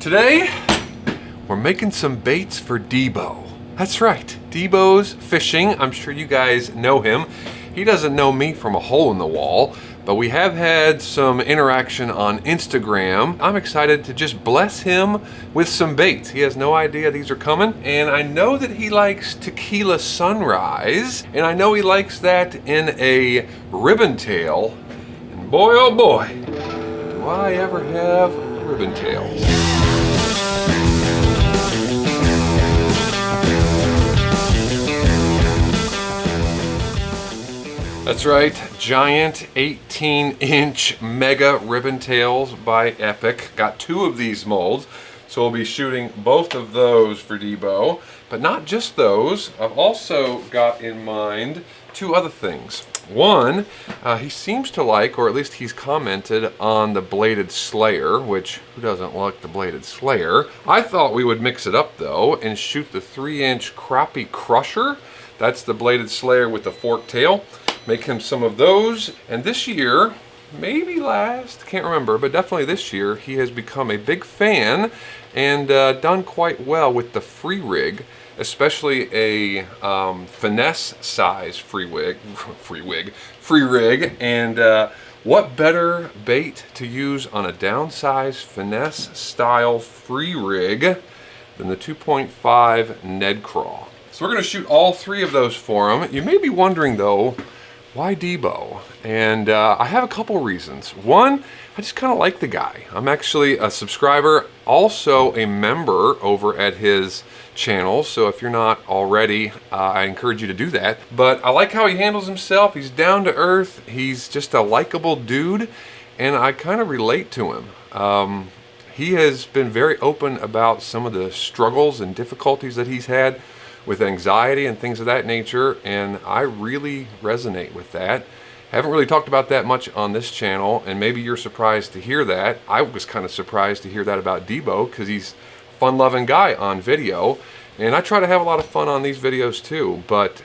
Today, we're making some baits for Debo. That's right, Debo's Fishing. I'm sure you guys know him. He doesn't know me from a hole in the wall, but we have had some interaction on Instagram. I'm excited to just bless him with some baits. He has no idea these are coming, and I know that he likes Tequila Sunrise, and I know he likes that in a ribbon tail. And boy, oh boy, do I ever have ribbon tails. That's right, giant 18-inch mega ribbon tails by Epic. Got two of these molds, so we'll be shooting both of those for Debo. But not just those, I've also got in mind two other things. One, he seems to like, or at least he's commented on the Bladed Slayer, which who doesn't like the Bladed Slayer? I thought we would mix it up though and shoot the 3-inch Crappie Crusher. That's the Bladed Slayer with the forked tail. Make him some of those. And this year, maybe last, can't remember, but definitely this year, he has become a big fan and done quite well with the free rig, especially a finesse size free rig. And what better bait to use on a downsized finesse style free rig than the 2.5 Ned Craw. So we're gonna shoot all three of those for him. You may be wondering though, why Debo? And I have a couple reasons. One, I just kind of like the guy. I'm actually a subscriber, also a member over at his channel. So if you're not already, I encourage you to do that. But I like how he handles himself. He's down to earth. He's just a likable dude. And I kind of relate to him. He has been very open about some of the struggles and difficulties that he's had with anxiety and things of that nature, and I really resonate with that. Haven't really talked about that much on this channel, and maybe you're surprised to hear that. I was kind of surprised to hear that about Debo, because he's a fun-loving guy on video, and I try to have a lot of fun on these videos too, but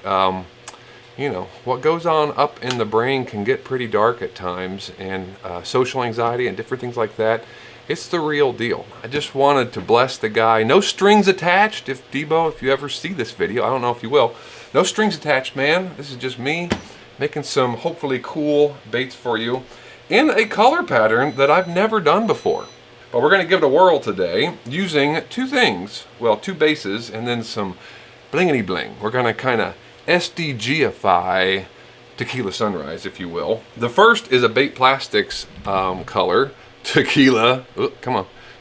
you know, what goes on up in the brain can get pretty dark at times, and social anxiety and different things like that. It's the real deal. I just wanted to bless the guy. No strings attached. If Debo, if you ever see this video, I don't know if you will. No strings attached, man. This is just me making some hopefully cool baits for you in a color pattern that I've never done before. But we're gonna give it a whirl today using two things. Well, two bases and then some blingity bling. We're gonna kind of SDG-ify Tequila Sunrise, if you will. The first is a BaitPlastics color. Tequila,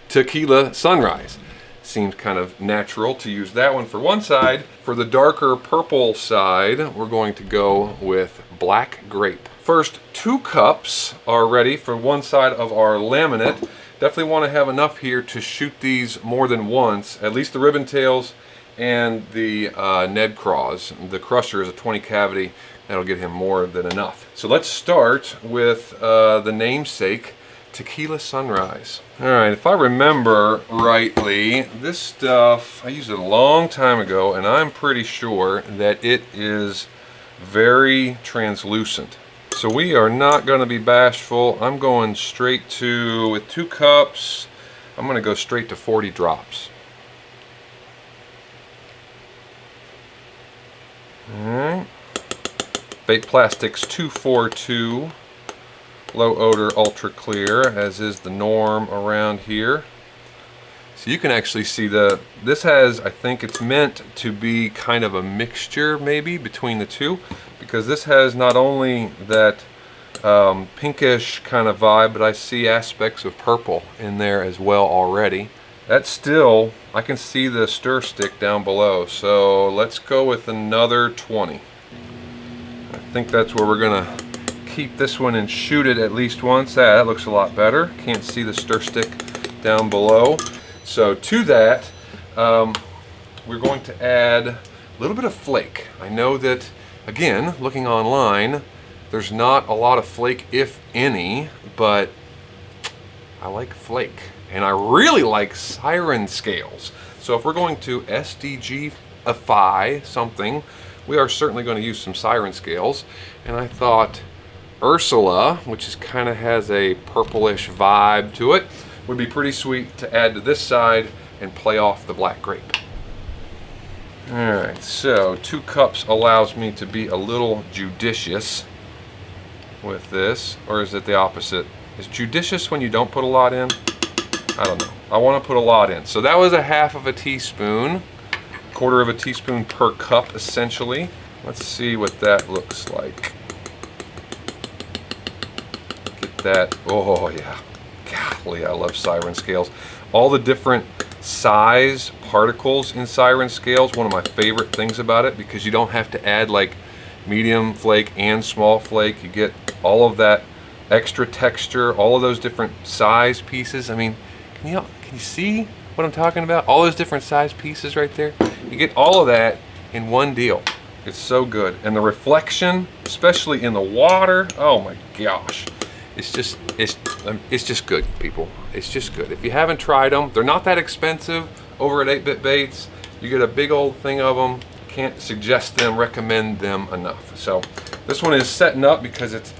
Tequila Sunrise. Seems kind of natural to use that one for one side. For the darker purple side, we're going to go with Black Grape. First, 2 cups are ready for one side of our laminate. Definitely want to have enough here to shoot these more than once, at least the ribbon tails and the Ned Craws. The Crusher is a 20 cavity. That'll get him more than enough. So let's start with the namesake, Tequila Sunrise. All right, if I remember rightly, this stuff, I used it a long time ago, and I'm pretty sure that it is very translucent. So we are not gonna be bashful. I'm going straight to, with 2 cups, I'm gonna go straight to 40 drops. All right, BaitPlastics 242. Low odor, ultra clear, as is the norm around here. So you can actually see this has, I think it's meant to be kind of a mixture maybe between the two, because this has not only that pinkish kind of vibe, but I see aspects of purple in there as well already. That's still, I can see the stir stick down below, so let's go with another 20. I think that's where we're gonna keep this one and shoot it at least once. That looks a lot better. Can't see the stir stick down below. So to that, we're going to add a little bit of flake. I know that, again, looking online, there's not a lot of flake, if any, but I like flake. And I really like siren scales. So if we're going to SDG-ify something, we are certainly going to use some siren scales. And I thought Ursula, which is kind of has a purplish vibe to it, would be pretty sweet to add to this side and play off the black grape. All right, so 2 cups allows me to be a little judicious with this, or is it the opposite? Is judicious when you don't put a lot in? I don't know. I want to put a lot in. So that was a 1/2 teaspoon, 1/4 teaspoon per cup essentially. Let's see what that looks like. Get that. Oh yeah. Golly, I love siren scales. All the different size particles in siren scales, one of my favorite things about it, because you don't have to add like medium flake and small flake. You get all of that extra texture, all of those different size pieces. I mean, can you see what I'm talking about? All those different size pieces right there. You get all of that in one deal. It's so good. And the reflection, especially in the water, oh my gosh. It's just good, people. It's just good. If you haven't tried them, they're not that expensive over at 8-Bit Baits. You get a big old thing of them. Can't suggest them, recommend them enough. So this one is setting up because it's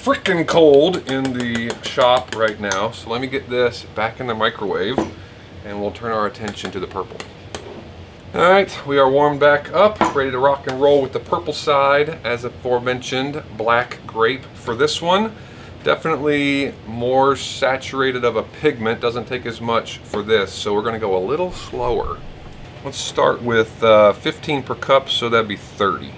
freaking cold in the shop right now. So let me get this back in the microwave and we'll turn our attention to the purple. All right, we are warmed back up, ready to rock and roll with the purple side, as aforementioned, black grape for this one. Definitely more saturated of a pigment, doesn't take as much for this, so we're gonna go a little slower. Let's start with 15 per cup, so that'd be 30.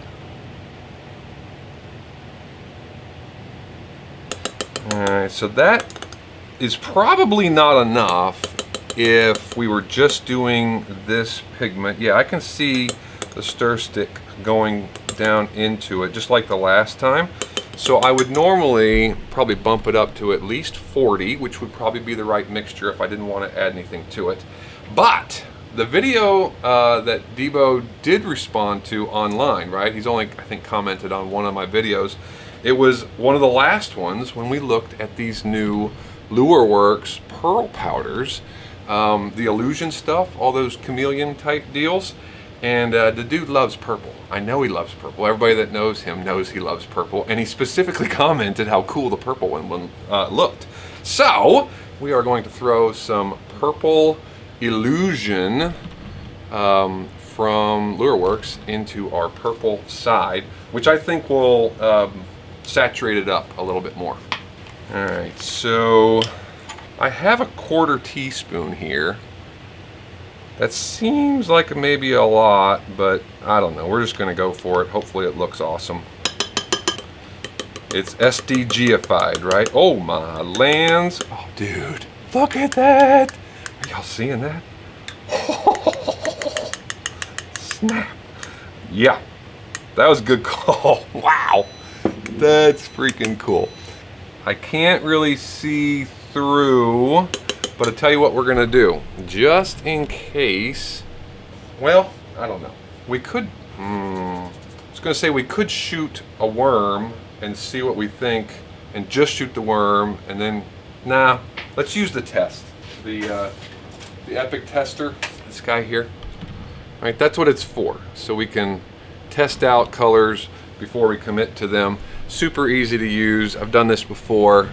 All right, so that is probably not enough if we were just doing this pigment. Yeah, I can see the stir stick going down into it, just like the last time. So I would normally probably bump it up to at least 40, which would probably be the right mixture if I didn't want to add anything to it. But the video that Debo did respond to online, right? He's only, I think, commented on one of my videos. It was one of the last ones when we looked at these new Lureworks pearl powders, the illusion stuff, all those Chameleon type deals. And the dude loves purple. I know he loves purple. Everybody that knows him knows he loves purple. And he specifically commented how cool the purple one looked. So we are going to throw some purple illusion from Lureworks into our purple side, which I think will saturate it up a little bit more. All right, so I have a 1/4 teaspoon here. That seems like maybe a lot, but I don't know. We're just gonna go for it. Hopefully it looks awesome. It's SDG-ified, right? Oh my lands. Oh dude, look at that. Are y'all seeing that? Snap. Yeah, that was a good call. Wow, that's freaking cool. I can't really see through, but I'll tell you what we're gonna do, just in case. Well, I don't know. We could, I was gonna say we could shoot a worm and see what we think, and just shoot the worm, and then, nah, let's use the test. The Epic tester, this guy here. All right, that's what it's for. So we can test out colors before we commit to them. Super easy to use. I've done this before.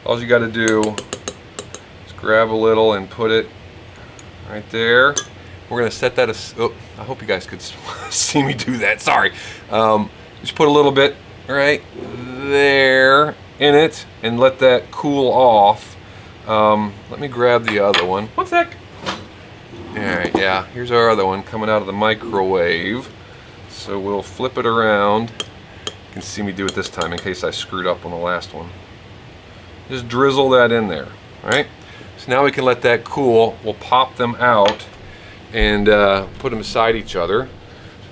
All you gotta do, grab a little and put it right there. We're gonna set that as, oh, I hope you guys could see me do that, sorry. Just put a little bit right there in it and let that cool off. Let me grab the other one. One sec. All right, yeah, here's our other one coming out of the microwave. So we'll flip it around. You can see me do it this time in case I screwed up on the last one. Just drizzle that in there, all right? So now we can let that cool. We'll pop them out and put them beside each other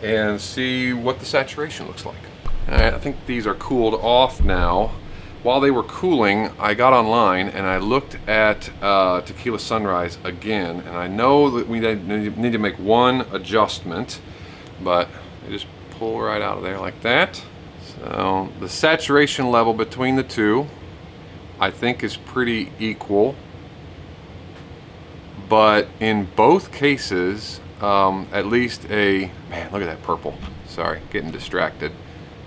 and see what the saturation looks like. All right, I think these are cooled off now. While they were cooling, I got online and I looked at Tequila Sunrise again, and I know that we need to make one adjustment, but they just pull right out of there like that. So the saturation level between the two, I think, is pretty equal. But in both cases, at least man, look at that purple. Sorry, getting distracted.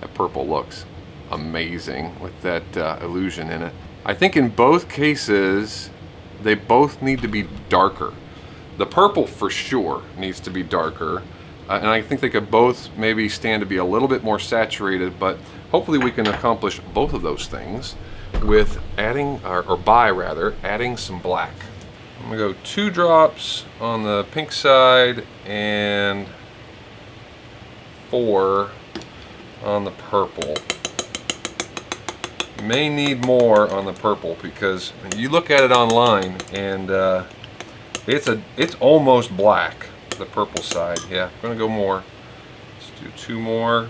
That purple looks amazing with that illusion in it. I think in both cases, they both need to be darker. The purple for sure needs to be darker, and I think they could both maybe stand to be a little bit more saturated, but hopefully we can accomplish both of those things with adding, or by rather, adding some black. I'm gonna go 2 drops on the pink side and 4 on the purple. You may need more on the purple because you look at it online and it's almost black, the purple side. Yeah, I'm gonna go more. Let's do 2 more.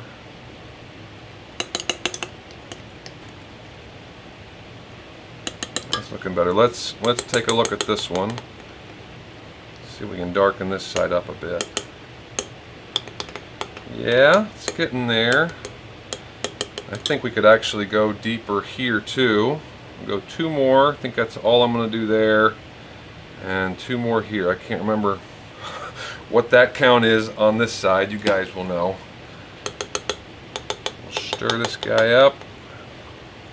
That's looking better. Let's take a look at this one. See if we can darken this side up a bit. Yeah, it's getting there. I think we could actually go deeper here too. We'll go 2 more. I think that's all I'm going to do there. And 2 more here. I can't remember what that count is on this side. You guys will know. We'll stir this guy up.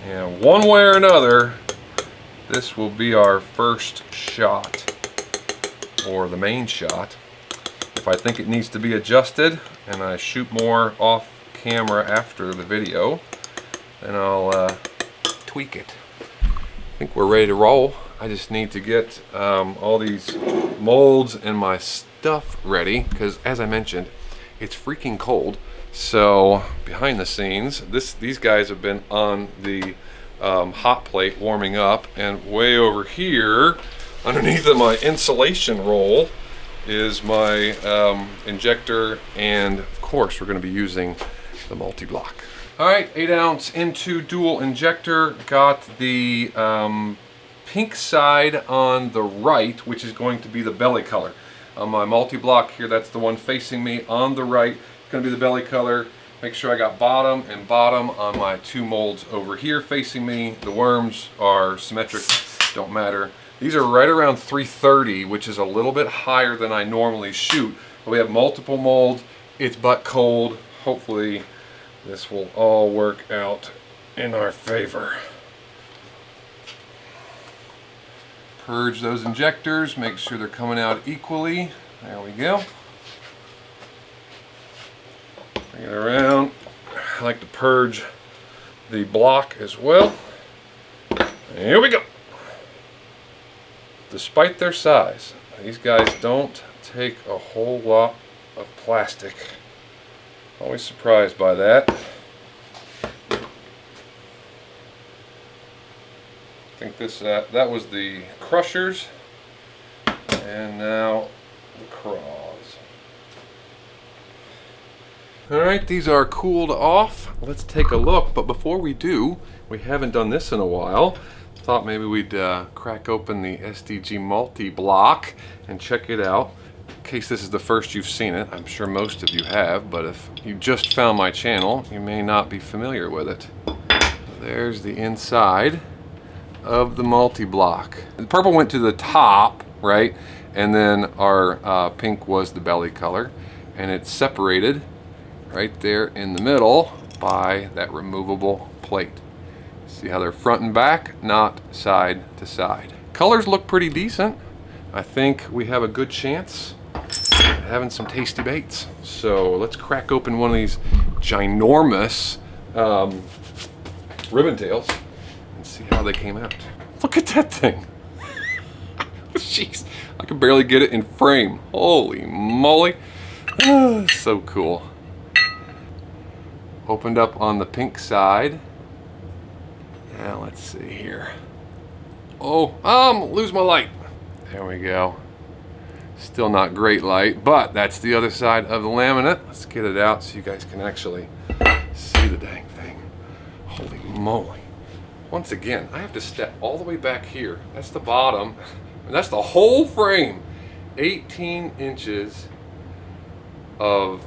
And one way or another, this will be our first shot, or the main shot. If I think it needs to be adjusted and I shoot more off camera after the video, then I'll tweak it. I think we're ready to roll. I just need to get all these molds and my stuff ready, because as I mentioned, it's freaking cold. So behind the scenes, these guys have been on the hot plate warming up, and way over here underneath of my insulation roll is my injector, and of course we're going to be using the multi-block. Alright, 8 ounce into dual injector. Got the pink side on the right, which is going to be the belly color. On my multi-block here, that's the one facing me on the right. It's going to be the belly color. Make sure I got bottom and bottom on my 2 molds over here facing me. The worms are symmetric, don't matter. These are right around 330, which is a little bit higher than I normally shoot. But we have multiple molds. It's butt cold. Hopefully this will all work out in our favor. Purge those injectors, make sure they're coming out equally. There we go. Bring it around. I like to purge the block as well. Here we go. Despite their size, these guys don't take a whole lot of plastic. Always surprised by that. I think this that was the crushers, and now the craws. Alright, these are cooled off. Let's take a look, but before we do, we haven't done this in a while. Thought maybe we'd crack open the SDG multi-block and check it out. In case this is the first you've seen it, I'm sure most of you have, but if you just found my channel, you may not be familiar with it. There's the inside of the multi-block. The purple went to the top, right? And then our pink was the belly color, and it's separated right there in the middle by that removable plate. See how they're front and back, not side to side. Colors look pretty decent. I think we have a good chance at having some tasty baits. So let's crack open one of these ginormous ribbon tails and see how they came out. Look at that thing. Jeez, I can barely get it in frame. Holy moly. So cool. Opened up on the pink side. Now let's see here. Oh, lose my light. There we go. Still not great light, but that's the other side of the laminate. Let's get it out so you guys can actually see the dang thing. Holy moly. Once again, I have to step all the way back here. That's the bottom, and that's the whole frame. 18 inches of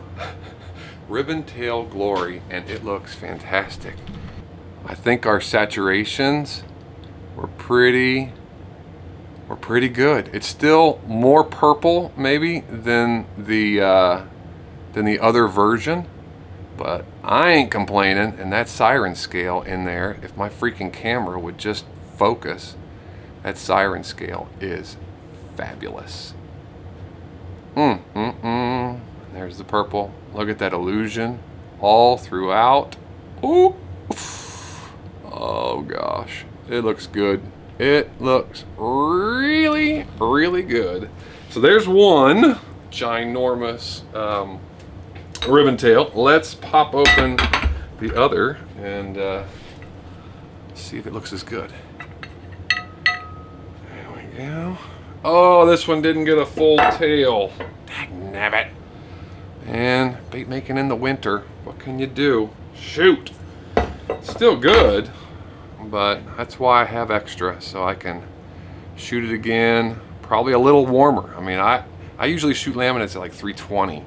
ribbon tail glory, and it looks fantastic. I think our saturations were pretty good. It's still more purple maybe than the other version, but I ain't complaining. And that siren scale in there, if my freaking camera would just focus, That siren scale is fabulous. There's the purple. Look at that illusion all throughout. Ooh. Oh gosh, it looks good. It looks really, really good. So there's one ginormous ribbon tail. Let's pop open the other and see if it looks as good. There we go. Oh, this one didn't get a full tail. Dagnabbit. And bait making in the winter, what can you do? Shoot. Still good, but that's why I have extra, so I can shoot it again, probably a little warmer. I mean, I usually shoot laminates at like 320,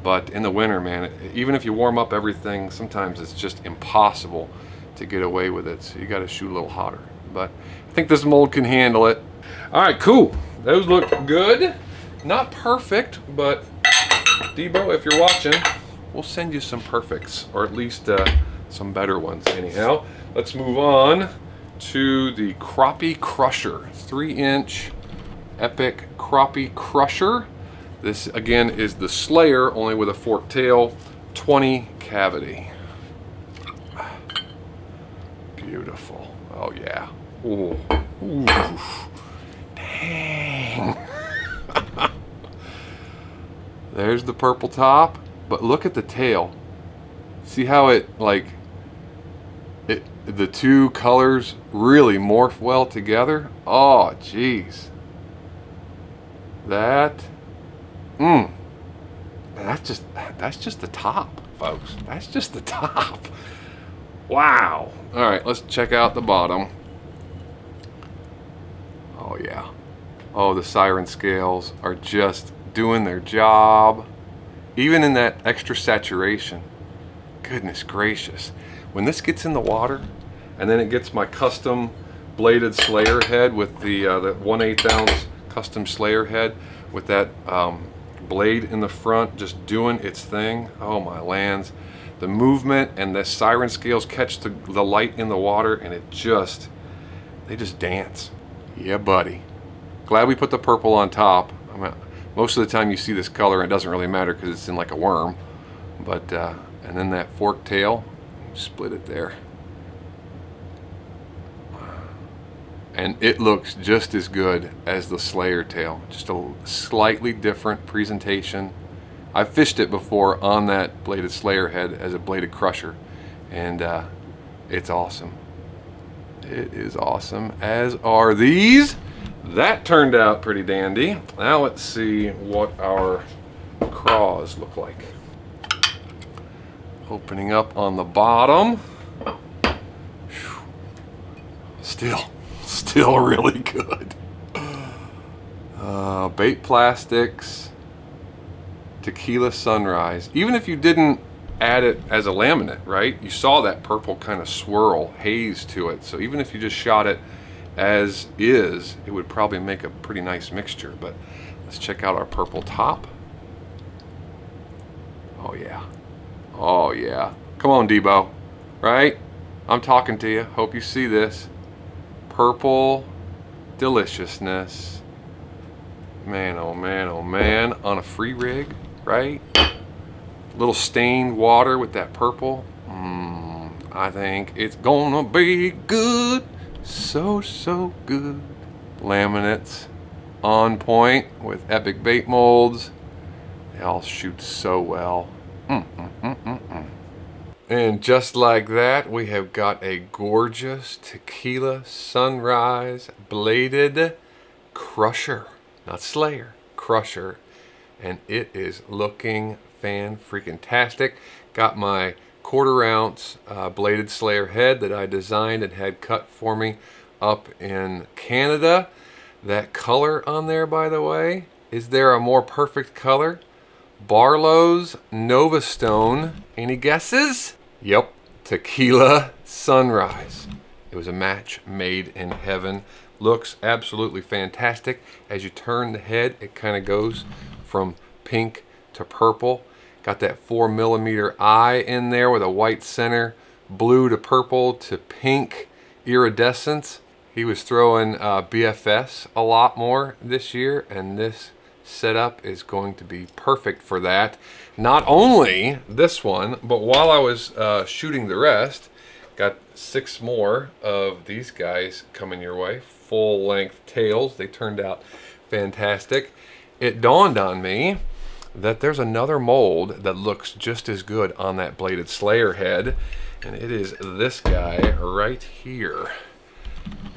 but in the winter, man, even if you warm up everything, sometimes it's just impossible to get away with it, so you got to shoot a little hotter. But I think this mold can handle it. All right, cool. Those look good. Not perfect, but Debo, if you're watching, we'll send you some perfects, or at least some better ones anyhow. Let's move on to the Crappie Crusher, 3-inch Epic Crappie Crusher. This again is the Slayer, only with a forked tail, 20 cavity. Beautiful. Oh yeah. Ooh. Ooh. Dang. There's the purple top, but look at the tail. See how it, like, the two colors really morph well together? Oh, geez. That's just the top, folks. That's just the top. Wow. All right, let's check out the bottom. Oh yeah. Oh, the siren scales are just doing their job, even in that extra saturation. Goodness gracious. When this gets in the water, and then it gets my custom bladed Slayer head with the 1/8 ounce custom Slayer head with that blade in the front just doing its thing. Oh my lands. The movement and the siren scales catch the light in the water, and they just dance. Yeah, buddy. Glad we put the purple on top. I mean, most of the time you see this color, it doesn't really matter because it's in like a worm. But and then that forked tail, split it there. And it looks just as good as the Slayer tail, just a slightly different presentation. I've fished it before on that bladed Slayer head as a bladed crusher, and it's awesome. It is awesome, as are these. That turned out pretty dandy. Now let's see what our craws look like. Opening up on the bottom. Still really good. BaitPlastics Tequila Sunrise. Even if you didn't add it as a laminate, right? You saw that purple kind of swirl haze to it. So even if you just shot it as is, it would probably make a pretty nice mixture. But let's check out our purple top. Oh yeah. Oh yeah. Come on, Debo. Right? I'm talking to you. Hope you see this. Purple deliciousness. Man, oh man, oh man. On a free rig, right? Little stained water with that purple. I think it's gonna be good. So good. Laminates on point with epic bait molds. They all shoot so well. And just like that, we have got a gorgeous Tequila Sunrise bladed crusher. Not Slayer, crusher. And it is looking fan-freaking-tastic. Got my 1/4 ounce bladed Slayer head that I designed and had cut for me up in Canada. That color on there, by the way, is there a more perfect color? Barlow's Nova Stone. Any guesses? Yep, Tequila Sunrise. It was a match made in heaven. Looks absolutely fantastic. As you turn the head, it kind of goes from pink to purple. Got that 4mm eye in there with a white center, blue to purple to pink iridescence. He was throwing BFS a lot more this year, and this setup is going to be perfect for that. Not only this one, but while I was shooting the rest, got 6 more of these guys coming your way. Full length tails. They turned out fantastic. It dawned on me that there's another mold that looks just as good on that bladed slayer head, and it is this guy right here.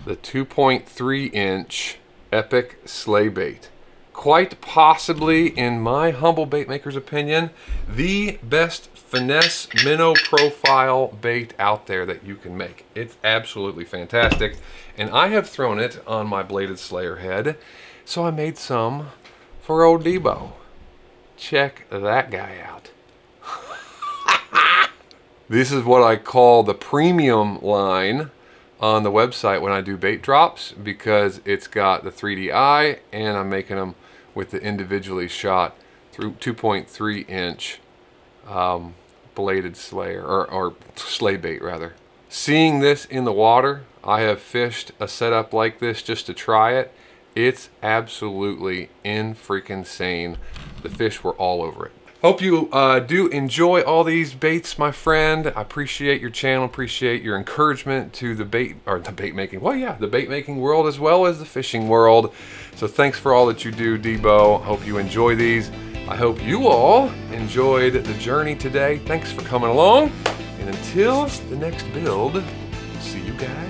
The 2.3 inch Epic Slay Bait. Quite possibly, in my humble bait maker's opinion, the best finesse minnow profile bait out there that you can make. It's absolutely fantastic, and I have thrown it on my bladed slayer head, so I made some for old Debo. Check that guy out. This is what I call the premium line on the website when I do bait drops, because it's got the 3D eye, and I'm making them with the individually shot through 2.3 inch bladed slayer, or slay bait rather. Seeing this in the water, I have fished a setup like this just to try it. It's absolutely in-freaking-sane. The fish were all over it. Hope you do enjoy all these baits, my friend. I appreciate your channel, appreciate your encouragement to the bait making. Well, yeah, the bait making world as well as the fishing world. So thanks for all that you do, Debo. Hope you enjoy these. I hope you all enjoyed the journey today. Thanks for coming along. And until the next build, see you guys